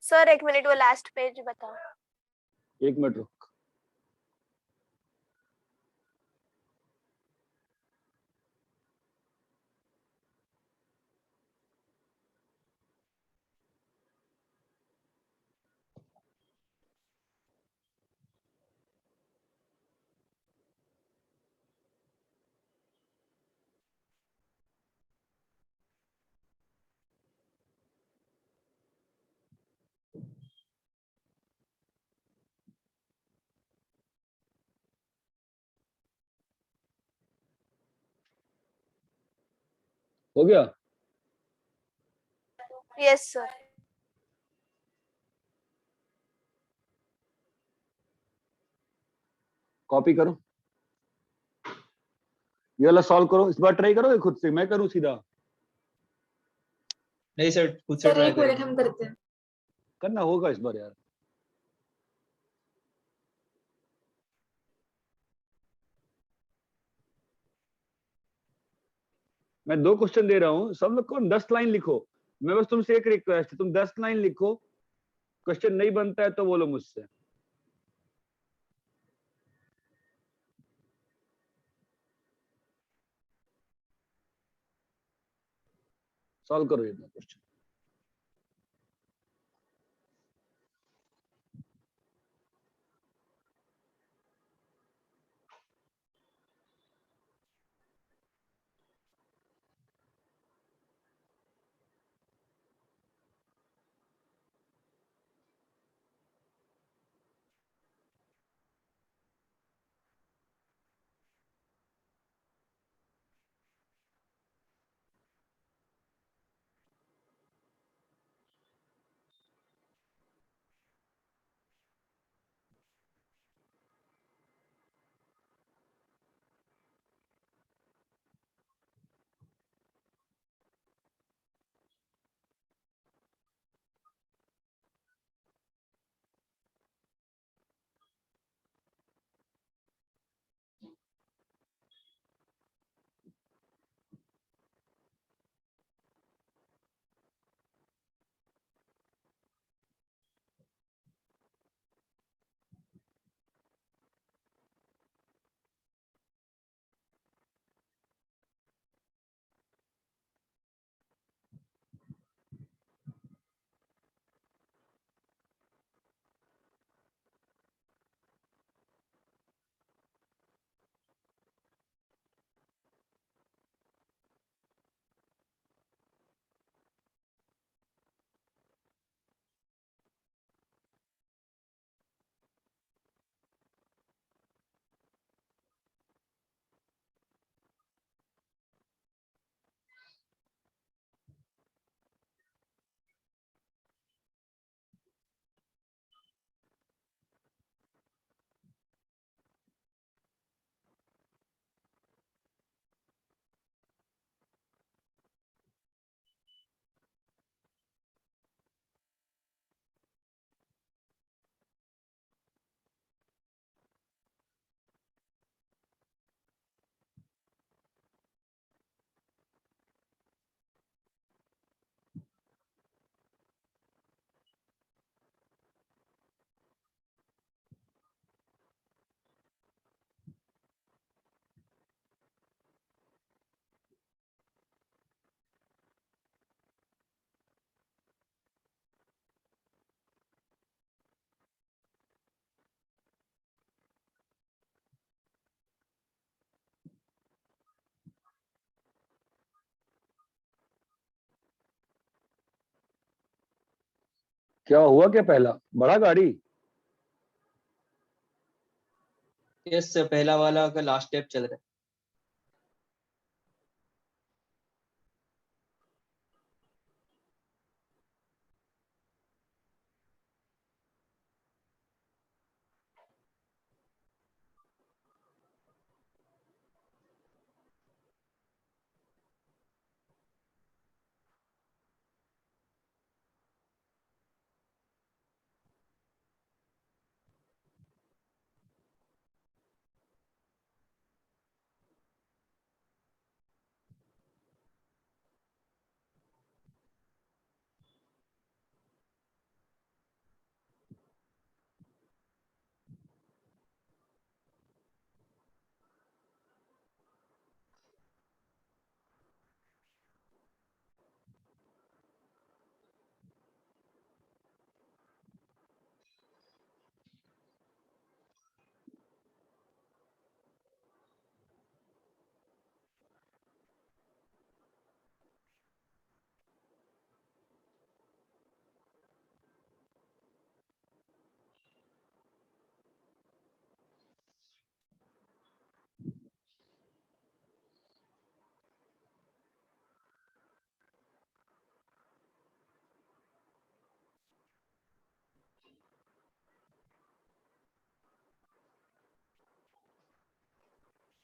सर 1 मिनट, वो लास्ट पेज बताओ। 1 मिनट रुक। हो गया? Yes sir. कॉपी करो, ये वाला सॉल्व करो। इस बार ट्राई करोगे खुद से, मैं करूं सीधा? नहीं सर, खुद से सर ट्राई 1 मिनट करेंगे। हम करते हैं। करना होगा इस बार यार। मैं 2 क्वेश्चन दे रहा हूँ, सब लोग को 10 लाइन लिखो। मैं बस तुमसे एक रिक्वेस्ट है, तुम 10 लाइन लिखो। क्वेश्चन नहीं बनता है तो बोलो मुझसे। सॉल्व करो ये क्वेश्चन। क्या हुआ, क्या पहला बड़ा गाड़ी? यस सर, पहला वाला का लास्ट स्टेप चल रहा है।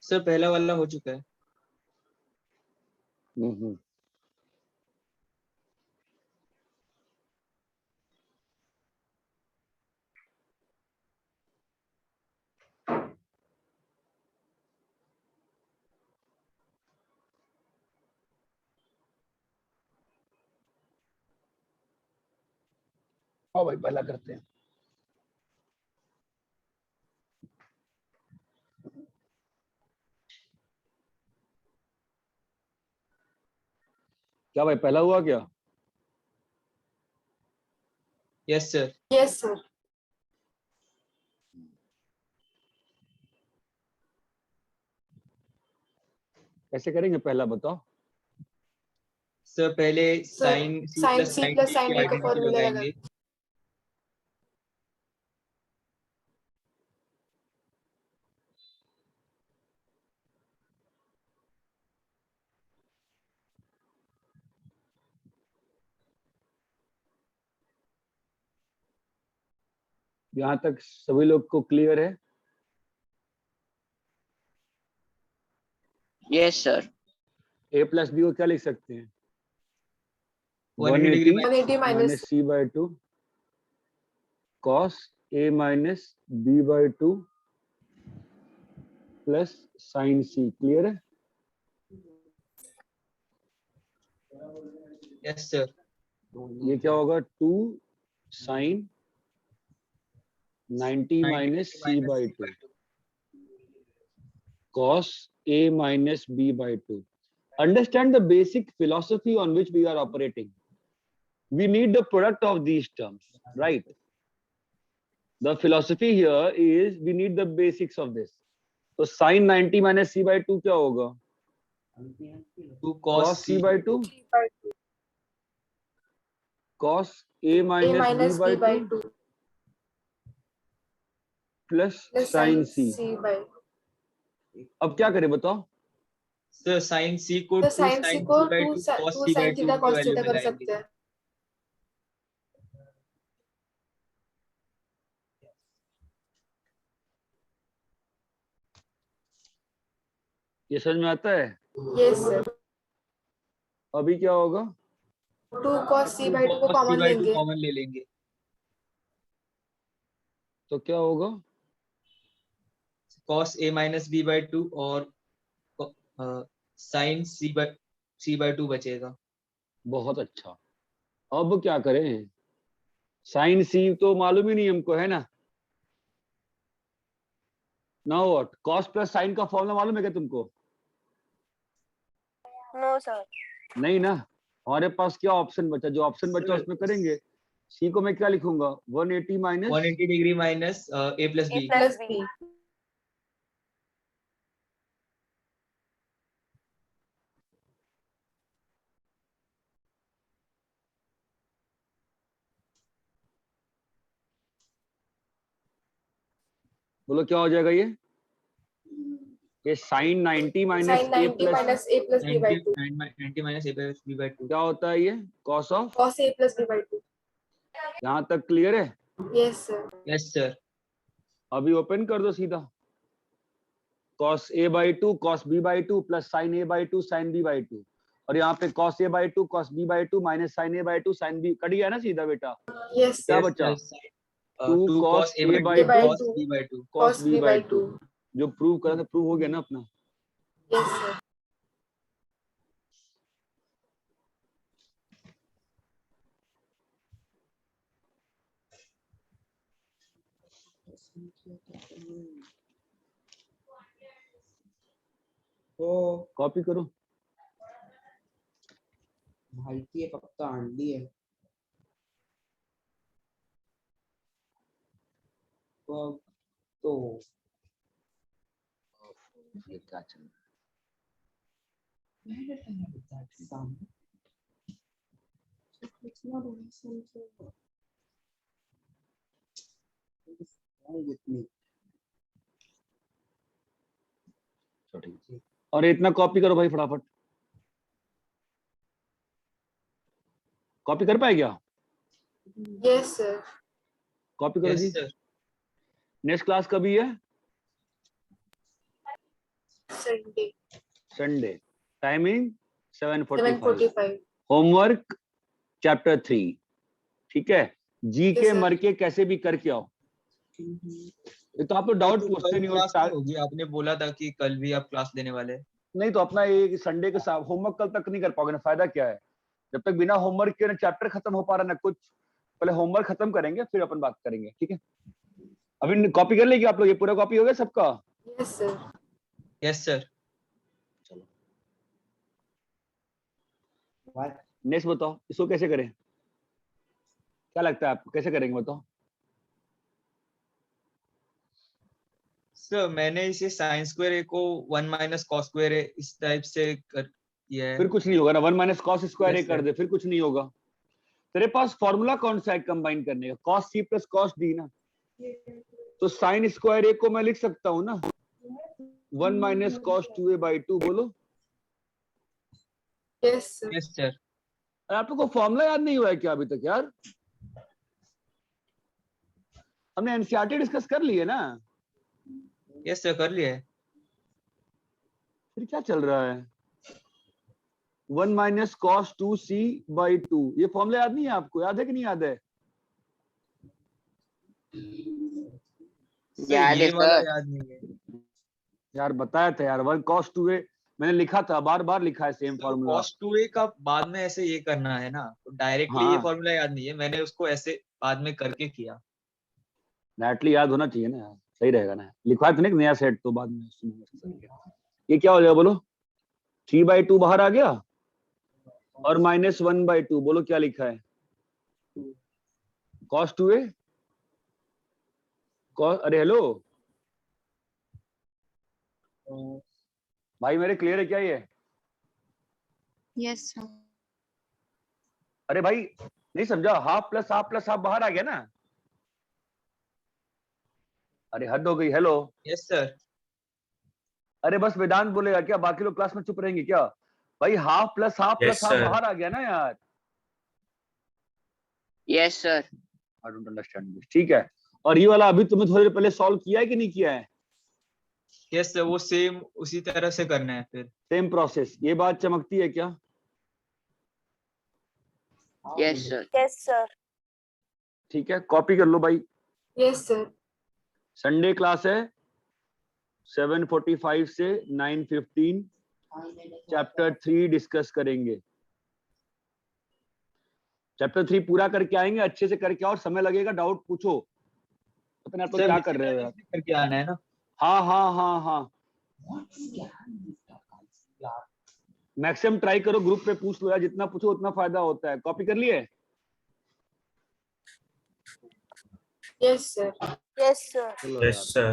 सर पहला वाला हो चुका है। हम्म। हाँ भाई पहला करते हैं। क्या भाई पहला हुआ क्या? Yes sir. Yes sir. कैसे करेंगे पहला बताओ? सर पहले sir sine C sine plus C sine plus D sine की डी का आइडेंटिटी फॉर्मूला लगाएंगे। लगा। यहाँ तक सभी लोग को क्लियर है? Yes sir. a plus B को क्या लिख सकते हैं? 180 degree 180 minus minus c by 2 cos a minus b by 2 plus sine c। Clear है? Yes sir. ये क्या होगा? 2 sine 90 minus c by 2 cos a minus b by 2. Understand the basic philosophy on which we are operating. We need the product of these terms, right? The philosophy here is we need the basics of this. So sin 90 minus c by 2 क्या होगा? 2 cos c by 2 cos a a minus b minus by b by 2 2 plus plus sin sine c। c by. अब क्या करें बताओ? Sir sine सी को तो 2 sign C sine को C by 2 2 cos सी बाय साइन 2 थीटा की cos वैल्यू थीटा में कर लाएंगे। सकते हैं। ये समझ में आता है? Yes sir. अभी क्या होगा? 2 cos c बाय 2 को cos सी कॉमन बाय 2 लेंगे। कॉमन ले लेंगे तो क्या होगा? cos a minus b by 2 और साइन सी बाय 2 बचेगा। बहुत अच्छा। अब क्या करें? साइन सी तो मालूम ही नहीं हमको, है ना? Now what? Cos plus sine का फॉर्मूला मालूम है क्या तुमको? No sir. नहीं ना। हमारे पास क्या ऑप्शन बचा? जो ऑप्शन बचा Sir, उसमें करेंगे। सी को मैं क्या लिखूंगा? 180 minus 180 degree minus a plus a b। plus plus b। b। बोलो क्या हो जाएगा ये sine 90 minus sine A 90 plus minus a plus b by 2 90 minus a plus b by 2। क्या होता है ये? Cos of. cos a plus b by 2। यहाँ तक क्लियर है? Yes sir. Yes sir. अभी ओपन कर दो सीधा। cos a by 2 cos b by 2 plus sine a by 2 sine b by 2 और यहाँ पे cos a by 2 cos b by 2 minus sine a by 2 sine b। Cut गया ना सीधा बेटा? यस क्या सर। बचा? 2 2 cos cos a a by by 2 2 cos b by 2। cos b by 2 2। जो प्रूव करा था प्रूव हो गया ना अपना? Yes sir. तो कॉपी करो। भाई की पक्का आंधी है तो ये क्या चल रहा है? और इतना कॉपी करो भाई फटाफट। कॉपी कर पाए क्या? Yes sir. कॉपी करो जी। Yes sir. नेक्स्ट क्लास कभी है? Sunday Sunday timing 7:45 7:45 homework chapter 3 ठीक है जी Yes, के sir. मर के कैसे भी करके आओ ये तो आप लोग डाउट पूछते नहीं हो क्लास नहीं होगी, आपने बोला था कि कल भी आप क्लास लेने वाले हैं। नहीं तो अपना ये संडे के साथ होमवर्क कल तक नहीं कर पाओगे ना फायदा क्या है जब तक बिना होमवर्क के ना चैप्टर खत्म हो पा रहा ना कुछ पहले होमवर्क खत्म करेंगे फिर अपन बात करेंगे ठीक है अभी कॉपी कर लेगी आप लोग ये पूरा कॉपी हो गया सबका yes sir yes sir. Next बताओ इसको कैसे करें क्या लगता है आपको कैसे करेंगे बताओ सर मैंने इसे साइन स्क्वायर ए को 1 माइनस कॉस स्क्वायर ए इस टाइप से कर किया है। फिर कुछ नहीं होगा ना 1 माइनस कॉस स्क्वायर ए Yes, कर sir. दे फिर कुछ नहीं होगा तेरे पास फॉर्मूला कौन सा है कंबाइन करने का cos C plus cos D ना तो साइन स्क्वायर ए को मैं लिख सकता हूँ ना 1 माइनस कॉस 2a/2 बोलो यस सर यस सर। आप लोगों को फॉर्मूला याद नहीं हुआ है क्या अभी तक यार हमने एनसीईआरटी डिस्कस कर ली है ना यस सर कर लिया है। फिर क्या चल रहा है 1 माइनस कॉस 2c/2 ये फॉर्मूला याद नहीं है आपको याद है कि नहीं याद है याद है ये वाला सर। याद नहीं है। यार बताया था यार 1 cos 2a मैंने लिखा था बार बार लिखा है सेम फॉर्मूला कॉस 2a का बाद में ऐसे ये करना है ना तो डायरेक्टली हाँ। ये फॉर्मूला याद नहीं है, मैंने उसको ऐसे बाद में करके किया। नेटली याद होना चाहिए ना यार सही रहेगा ना लिखवा तो नहीं नया सेट तो बाद में ये क्या हो जाएगा बोलो 3/2 बाहर आ गया और -1/2 बोलो क्या लिखा है cos 2a अरे हेलो भाई मेरे क्लियर है क्या ये यस सर अरे भाई नहीं समझा half plus half plus half बाहर आ गया ना अरे हद हो गई हेलो यस सर। अरे बस वेदांत बोलेगा क्या बाकी लोग क्लास में चुप रहेंगे क्या भाई half plus half Yes, plus half sir. बाहर आ गया ना यार yes sir. I don't understand this ठीक है और ये वाला अभी तुमने थोड़ी देर पहले सॉल्व किया है कि नहीं किया है यस सर वो सेम उसी तरह से करना है फिर। सेम प्रोसेस ये बात चमकती है क्या यस सर। यस सर ठीक है कॉपी कर लो भाई यस सर संडे क्लास है 7:45 से 9:15 चैप्टर 3 डिस्कस करेंगे चैप्टर 3 पूरा करके आएंगे अच्छे से करके और समय लगेगा डाउट पूछो पता नहीं आप लोग सर क्या कर रहे हो यार करके आना है ना। हाँ मैक्सिमम ट्राई करो ग्रुप पे पूछ लो यार जितना पूछो उतना फायदा होता है कॉपी कर लिए yes sir yes sir Yes, sir.